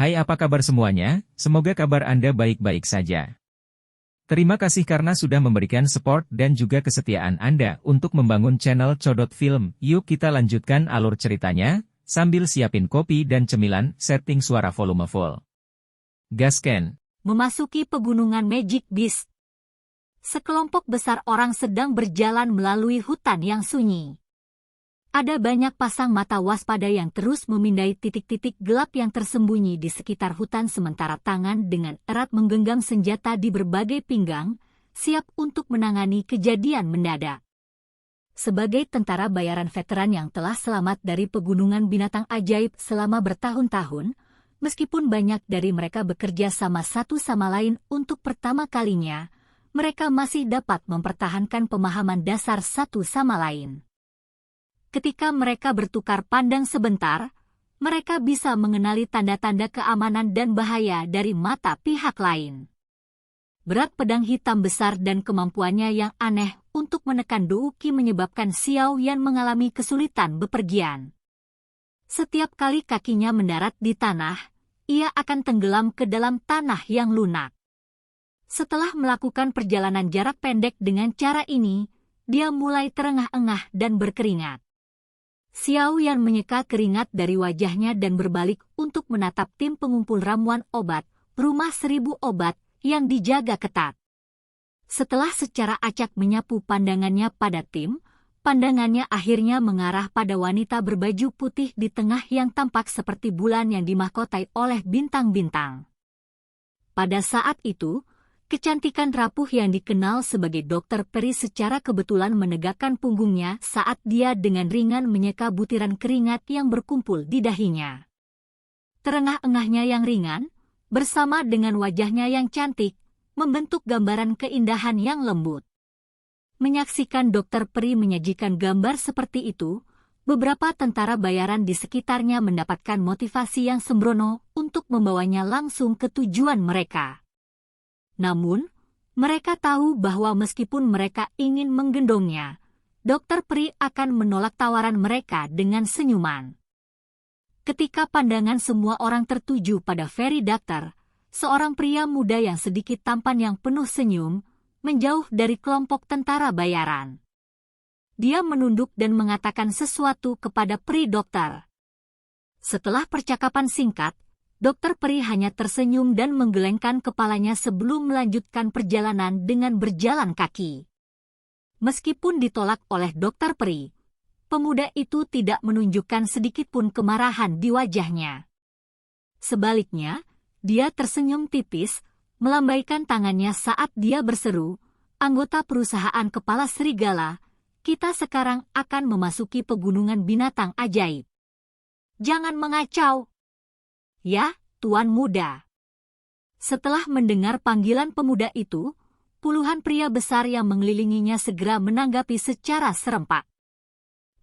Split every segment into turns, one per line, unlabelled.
Hai, apa kabar semuanya? Semoga kabar Anda baik-baik saja. Terima kasih karena sudah memberikan support dan juga kesetiaan Anda untuk membangun channel Codot Film. Yuk kita lanjutkan alur ceritanya, sambil siapin kopi dan cemilan, setting suara volume full. Gasken.
Memasuki pegunungan Magic Beast. Sekelompok besar orang sedang berjalan melalui hutan yang sunyi. Ada banyak pasang mata waspada yang terus memindai titik-titik gelap yang tersembunyi di sekitar hutan sementara tangan dengan erat menggenggam senjata di berbagai pinggang, siap untuk menangani kejadian mendadak. Sebagai tentara bayaran veteran yang telah selamat dari pegunungan binatang ajaib selama bertahun-tahun, meskipun banyak dari mereka bekerja sama satu sama lain untuk pertama kalinya, mereka masih dapat mempertahankan pemahaman dasar satu sama lain. Ketika mereka bertukar pandang sebentar, mereka bisa mengenali tanda-tanda keamanan dan bahaya dari mata pihak lain. Berat pedang hitam besar dan kemampuannya yang aneh untuk menekan Douki menyebabkan Xiao Yan mengalami kesulitan bepergian. Setiap kali kakinya mendarat di tanah, ia akan tenggelam ke dalam tanah yang lunak. Setelah melakukan perjalanan jarak pendek dengan cara ini, dia mulai terengah-engah dan berkeringat. Xiao Yan menyeka keringat dari wajahnya dan berbalik untuk menatap tim pengumpul ramuan obat, rumah 1000 obat, yang dijaga ketat. Setelah secara acak menyapu pandangannya pada tim, pandangannya akhirnya mengarah pada wanita berbaju putih di tengah yang tampak seperti bulan yang dimahkotai oleh bintang-bintang. Pada saat itu, kecantikan rapuh yang dikenal sebagai Dr. Peri secara kebetulan menegakkan punggungnya saat dia dengan ringan menyeka butiran keringat yang berkumpul di dahinya. Terengah-engahnya yang ringan, bersama dengan wajahnya yang cantik, membentuk gambaran keindahan yang lembut. Menyaksikan Dr. Peri menyajikan gambar seperti itu, beberapa tentara bayaran di sekitarnya mendapatkan motivasi yang sembrono untuk membawanya langsung ke tujuan mereka. Namun, mereka tahu bahwa meskipun mereka ingin menggendongnya, Dr. Peri akan menolak tawaran mereka dengan senyuman. Ketika pandangan semua orang tertuju pada Fairy Doctor, seorang pria muda yang sedikit tampan yang penuh senyum, menjauh dari kelompok tentara bayaran. Dia menunduk dan mengatakan sesuatu kepada Peri Doctor. Setelah percakapan singkat, Dr. Peri hanya tersenyum dan menggelengkan kepalanya sebelum melanjutkan perjalanan dengan berjalan kaki. Meskipun ditolak oleh Dr. Peri, pemuda itu tidak menunjukkan sedikitpun kemarahan di wajahnya. Sebaliknya, dia tersenyum tipis, melambaikan tangannya saat dia berseru, "Anggota perusahaan kepala serigala, kita sekarang akan memasuki pegunungan binatang ajaib. Jangan mengacau. Ya, Tuan Muda." Setelah mendengar panggilan pemuda itu, puluhan pria besar yang mengelilinginya segera menanggapi secara serempak.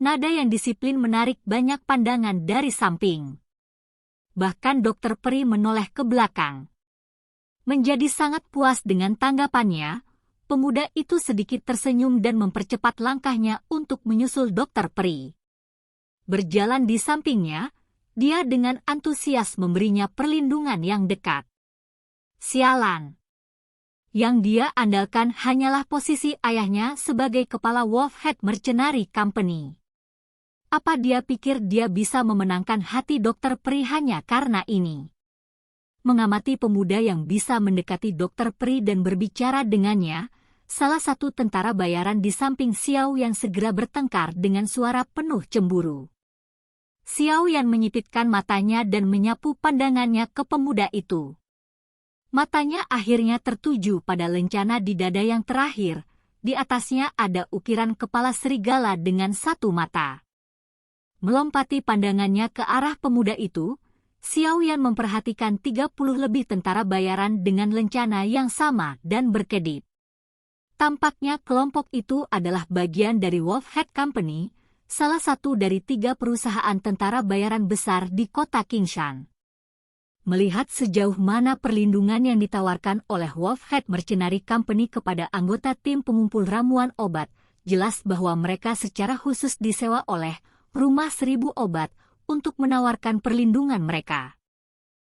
Nada yang disiplin menarik banyak pandangan dari samping. Bahkan Dr. Peri menoleh ke belakang. Menjadi sangat puas dengan tanggapannya, pemuda itu sedikit tersenyum dan mempercepat langkahnya untuk menyusul Dr. Peri. Berjalan di sampingnya, dia dengan antusias memberinya perlindungan yang dekat. Sialan. Yang dia andalkan hanyalah posisi ayahnya sebagai kepala Wolfhead Mercenary Company. Apa dia pikir dia bisa memenangkan hati Dr. Peri hanya karena ini? Mengamati pemuda yang bisa mendekati Dr. Peri dan berbicara dengannya, salah satu tentara bayaran di samping Xiao yang segera bertengkar dengan suara penuh cemburu. Xiao Yan menyipitkan matanya dan menyapu pandangannya ke pemuda itu. Matanya akhirnya tertuju pada lencana di dada yang terakhir, di atasnya ada ukiran kepala serigala dengan satu mata. Melompati pandangannya ke arah pemuda itu, Xiao Yan memperhatikan 30 lebih tentara bayaran dengan lencana yang sama dan berkedip. Tampaknya kelompok itu adalah bagian dari Wolfhead Company, salah satu dari 3 perusahaan tentara bayaran besar di kota Kingshan. Melihat sejauh mana perlindungan yang ditawarkan oleh Wolfhead Mercenary Company kepada anggota tim pengumpul ramuan obat, jelas bahwa mereka secara khusus disewa oleh rumah 1000 obat untuk menawarkan perlindungan mereka.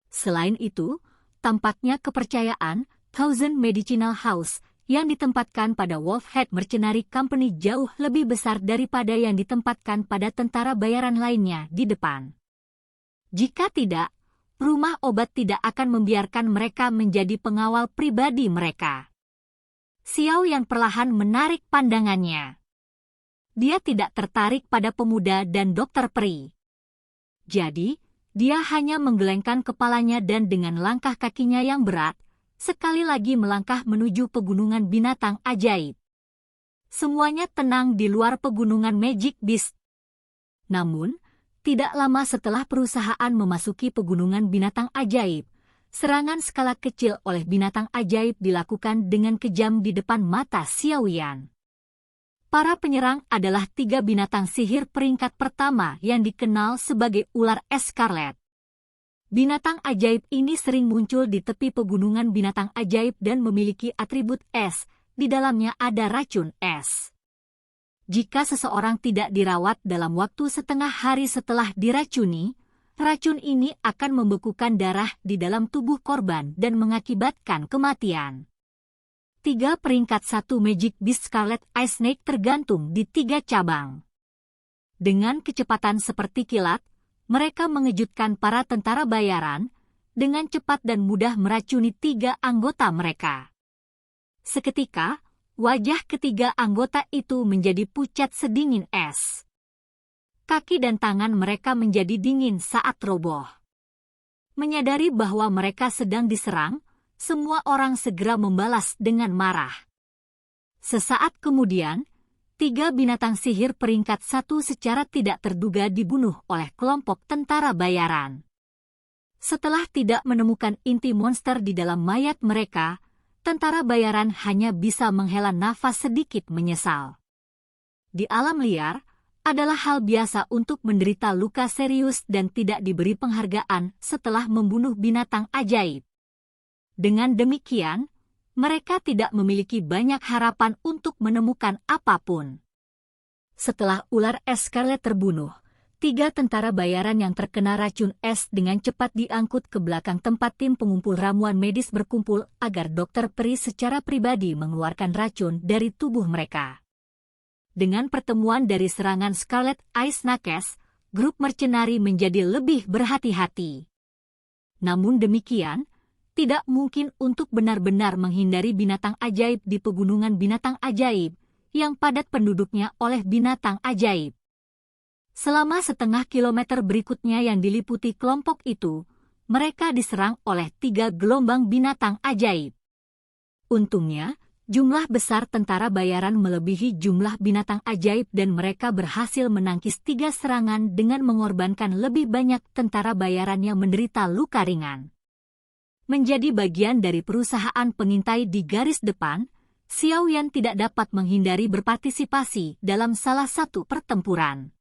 Selain itu, tampaknya kepercayaan Thousand Medicinal House yang ditempatkan pada Wolfhead Mercenary Company jauh lebih besar daripada yang ditempatkan pada tentara bayaran lainnya di depan. Jika tidak, rumah obat tidak akan membiarkan mereka menjadi pengawal pribadi mereka. Xiao Yan perlahan menarik pandangannya. Dia tidak tertarik pada pemuda dan dokter peri. Jadi, dia hanya menggelengkan kepalanya dan dengan langkah kakinya yang berat, sekali lagi melangkah menuju pegunungan binatang ajaib. Semuanya tenang di luar pegunungan Magic Beast. Namun, tidak lama setelah perusahaan memasuki pegunungan binatang ajaib, serangan skala kecil oleh binatang ajaib dilakukan dengan kejam di depan mata Xiao Yan. Para penyerang adalah 3 binatang sihir peringkat pertama yang dikenal sebagai ular es scarlet. Binatang ajaib ini sering muncul di tepi pegunungan binatang ajaib dan memiliki atribut es, di dalamnya ada racun es. Jika seseorang tidak dirawat dalam waktu setengah hari setelah diracuni, racun ini akan membekukan darah di dalam tubuh korban dan mengakibatkan kematian. 3 peringkat 1 Magic Beast Scarlet Ice Snake tergantung di 3 cabang. Dengan kecepatan seperti kilat, mereka mengejutkan para tentara bayaran, dengan cepat dan mudah meracuni 3 anggota mereka. Seketika, wajah ketiga anggota itu menjadi pucat sedingin es. Kaki dan tangan mereka menjadi dingin saat roboh. Menyadari bahwa mereka sedang diserang, semua orang segera membalas dengan marah. Sesaat kemudian, 3 binatang sihir peringkat 1 secara tidak terduga dibunuh oleh kelompok tentara bayaran. Setelah tidak menemukan inti monster di dalam mayat mereka, tentara bayaran hanya bisa menghela nafas sedikit menyesal. Di alam liar, adalah hal biasa untuk menderita luka serius dan tidak diberi penghargaan setelah membunuh binatang ajaib. Dengan demikian, mereka tidak memiliki banyak harapan untuk menemukan apapun. Setelah ular es scarlet terbunuh, 3 tentara bayaran yang terkena racun es dengan cepat diangkut ke belakang tempat tim pengumpul ramuan medis berkumpul agar dokter peri secara pribadi mengeluarkan racun dari tubuh mereka. Dengan pertemuan dari serangan Scarlet Ice Nakes, grup mercenari menjadi lebih berhati-hati. Namun demikian, tidak mungkin untuk benar-benar menghindari binatang ajaib di pegunungan binatang ajaib, yang padat penduduknya oleh binatang ajaib. Selama setengah kilometer berikutnya yang diliputi kelompok itu, mereka diserang oleh 3 gelombang binatang ajaib. Untungnya, jumlah besar tentara bayaran melebihi jumlah binatang ajaib dan mereka berhasil menangkis 3 serangan dengan mengorbankan lebih banyak tentara bayaran yang menderita luka ringan. Menjadi bagian dari perusahaan pengintai di garis depan, Xiao Yan tidak dapat menghindari berpartisipasi dalam salah satu pertempuran.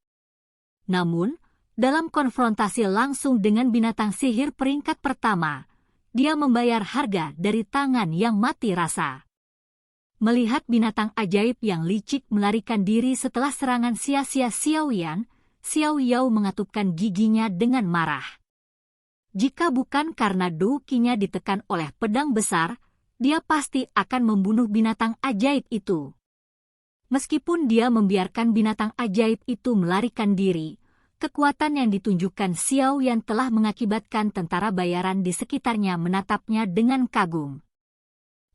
Namun, dalam konfrontasi langsung dengan binatang sihir peringkat pertama, dia membayar harga dari tangan yang mati rasa. Melihat binatang ajaib yang licik melarikan diri setelah serangan sia-sia Xiao Yan, Xiao Yao mengatupkan giginya dengan marah. Jika bukan karena Douqinya ditekan oleh pedang besar, dia pasti akan membunuh binatang ajaib itu. Meskipun dia membiarkan binatang ajaib itu melarikan diri, kekuatan yang ditunjukkan Xiao Yan telah mengakibatkan tentara bayaran di sekitarnya menatapnya dengan kagum.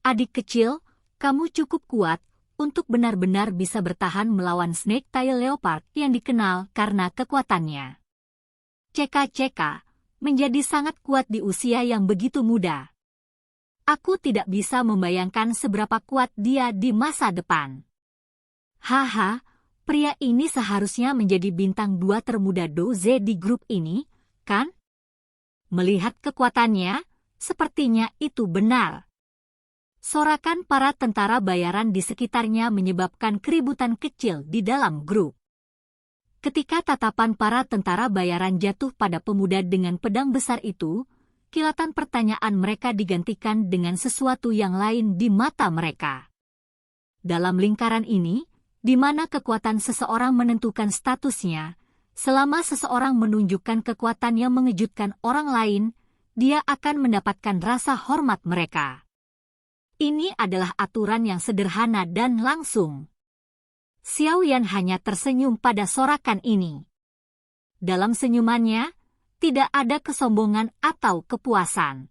Adik kecil, kamu cukup kuat untuk benar-benar bisa bertahan melawan Snake Tail Leopard yang dikenal karena kekuatannya. Ceka-ceka, menjadi sangat kuat di usia yang begitu muda. Aku tidak bisa membayangkan seberapa kuat dia di masa depan. Haha, pria ini seharusnya menjadi bintang 2 termuda Douze di grup ini, kan? Melihat kekuatannya, sepertinya itu benar. Sorakan para tentara bayaran di sekitarnya menyebabkan keributan kecil di dalam grup. Ketika tatapan para tentara bayaran jatuh pada pemuda dengan pedang besar itu, kilatan pertanyaan mereka digantikan dengan sesuatu yang lain di mata mereka. Dalam lingkaran ini, di mana kekuatan seseorang menentukan statusnya, selama seseorang menunjukkan kekuatan yang mengejutkan orang lain, dia akan mendapatkan rasa hormat mereka. Ini adalah aturan yang sederhana dan langsung. Xiao Yan hanya tersenyum pada sorakan ini. Dalam senyumannya, tidak ada kesombongan atau kepuasan.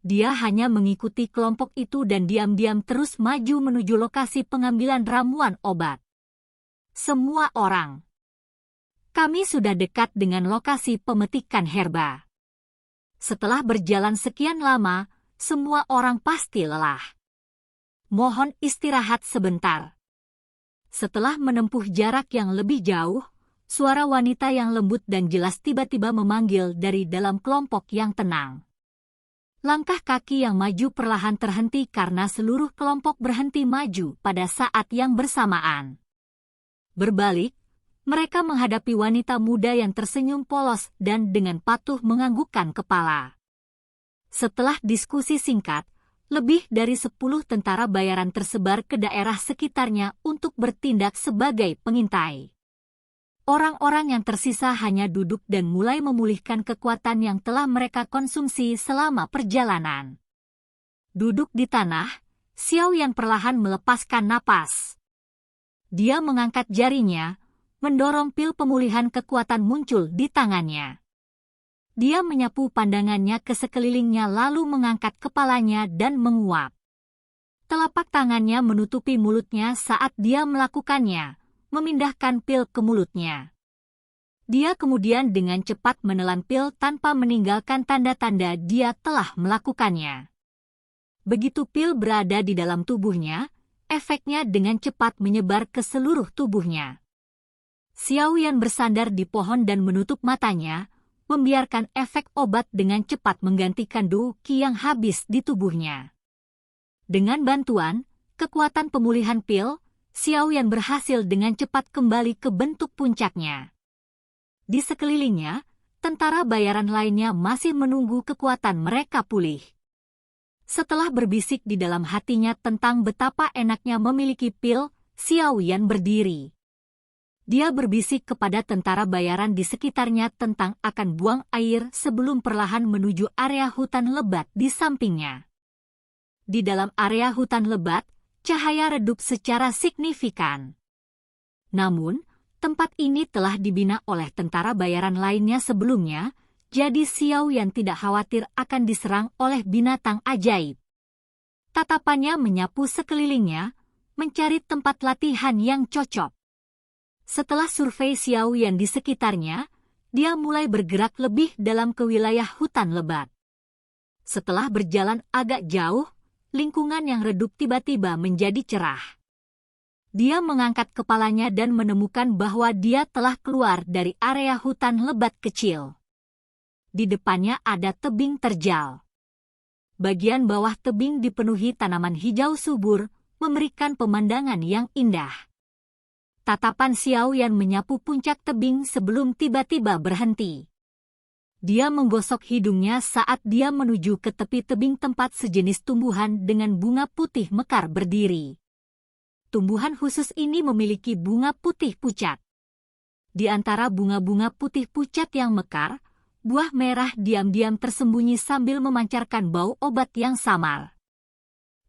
Dia hanya mengikuti kelompok itu dan diam-diam terus maju menuju lokasi pengambilan ramuan obat. Semua orang. Kami sudah dekat dengan lokasi pemetikan herba. Setelah berjalan sekian lama, semua orang pasti lelah. Mohon istirahat sebentar. Setelah menempuh jarak yang lebih jauh, suara wanita yang lembut dan jelas tiba-tiba memanggil dari dalam kelompok yang tenang. Langkah kaki yang maju perlahan terhenti karena seluruh kelompok berhenti maju pada saat yang bersamaan. Berbalik, mereka menghadapi wanita muda yang tersenyum polos dan dengan patuh menganggukkan kepala. Setelah diskusi singkat, lebih dari 10 tentara bayaran tersebar ke daerah sekitarnya untuk bertindak sebagai pengintai. Orang-orang yang tersisa hanya duduk dan mulai memulihkan kekuatan yang telah mereka konsumsi selama perjalanan. Duduk di tanah, Xiao Yan perlahan melepaskan napas. Dia mengangkat jarinya, mendorong pil pemulihan kekuatan muncul di tangannya. Dia menyapu pandangannya ke sekelilingnya lalu mengangkat kepalanya dan menguap. Telapak tangannya menutupi mulutnya saat dia melakukannya, memindahkan pil ke mulutnya. Dia kemudian dengan cepat menelan pil tanpa meninggalkan tanda-tanda dia telah melakukannya. Begitu pil berada di dalam tubuhnya, efeknya dengan cepat menyebar ke seluruh tubuhnya. Xiao Yan bersandar di pohon dan menutup matanya, membiarkan efek obat dengan cepat menggantikan Du Qi yang habis di tubuhnya. Dengan bantuan kekuatan pemulihan pil, Xiao Yan berhasil dengan cepat kembali ke bentuk puncaknya. Di sekelilingnya, tentara bayaran lainnya masih menunggu kekuatan mereka pulih. Setelah berbisik di dalam hatinya tentang betapa enaknya memiliki pil, Xiao Yan berdiri. Dia berbisik kepada tentara bayaran di sekitarnya tentang akan buang air sebelum perlahan menuju area hutan lebat di sampingnya. Di dalam area hutan lebat, cahaya redup secara signifikan. Namun, tempat ini telah dibina oleh tentara bayaran lainnya sebelumnya, jadi Xiao Yan tidak khawatir akan diserang oleh binatang ajaib. Tatapannya menyapu sekelilingnya, mencari tempat latihan yang cocok. Setelah survei Xiao Yan di sekitarnya, dia mulai bergerak lebih dalam ke wilayah hutan lebat. Setelah berjalan agak jauh, lingkungan yang redup tiba-tiba menjadi cerah. Dia mengangkat kepalanya dan menemukan bahwa dia telah keluar dari area hutan lebat kecil. Di depannya ada tebing terjal. Bagian bawah tebing dipenuhi tanaman hijau subur, memberikan pemandangan yang indah. Tatapan Xiao Yan menyapu puncak tebing sebelum tiba-tiba berhenti. Dia menggosok hidungnya saat dia menuju ke tepi tebing tempat sejenis tumbuhan dengan bunga putih mekar berdiri. Tumbuhan khusus ini memiliki bunga putih pucat. Di antara bunga-bunga putih pucat yang mekar, buah merah diam-diam tersembunyi sambil memancarkan bau obat yang samar.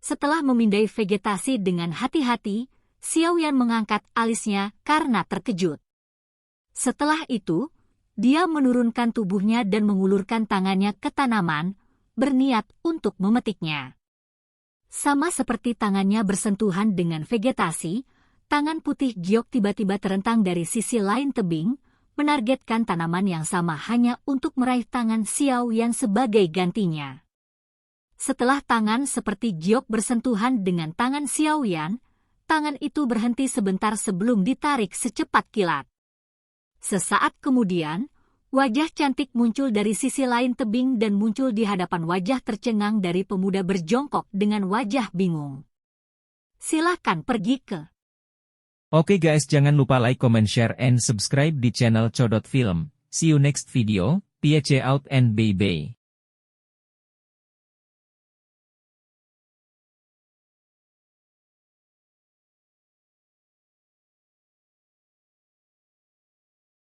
Setelah memindai vegetasi dengan hati-hati, Xiao Yan mengangkat alisnya karena terkejut. Setelah itu, dia menurunkan tubuhnya dan mengulurkan tangannya ke tanaman, berniat untuk memetiknya. Sama seperti tangannya bersentuhan dengan vegetasi, tangan putih giok tiba-tiba terentang dari sisi lain tebing, menargetkan tanaman yang sama hanya untuk meraih tangan Xiao Yan sebagai gantinya. Setelah tangan seperti giok bersentuhan dengan tangan Xiao Yan, tangan itu berhenti sebentar sebelum ditarik secepat kilat. Sesaat kemudian, wajah cantik muncul dari sisi lain tebing dan muncul di hadapan wajah tercengang dari pemuda berjongkok dengan wajah bingung. Silakan pergi ke.
Oke guys, jangan lupa like, comment, share, and subscribe di channel Codot Film. See you next video, peace out and bye-bye.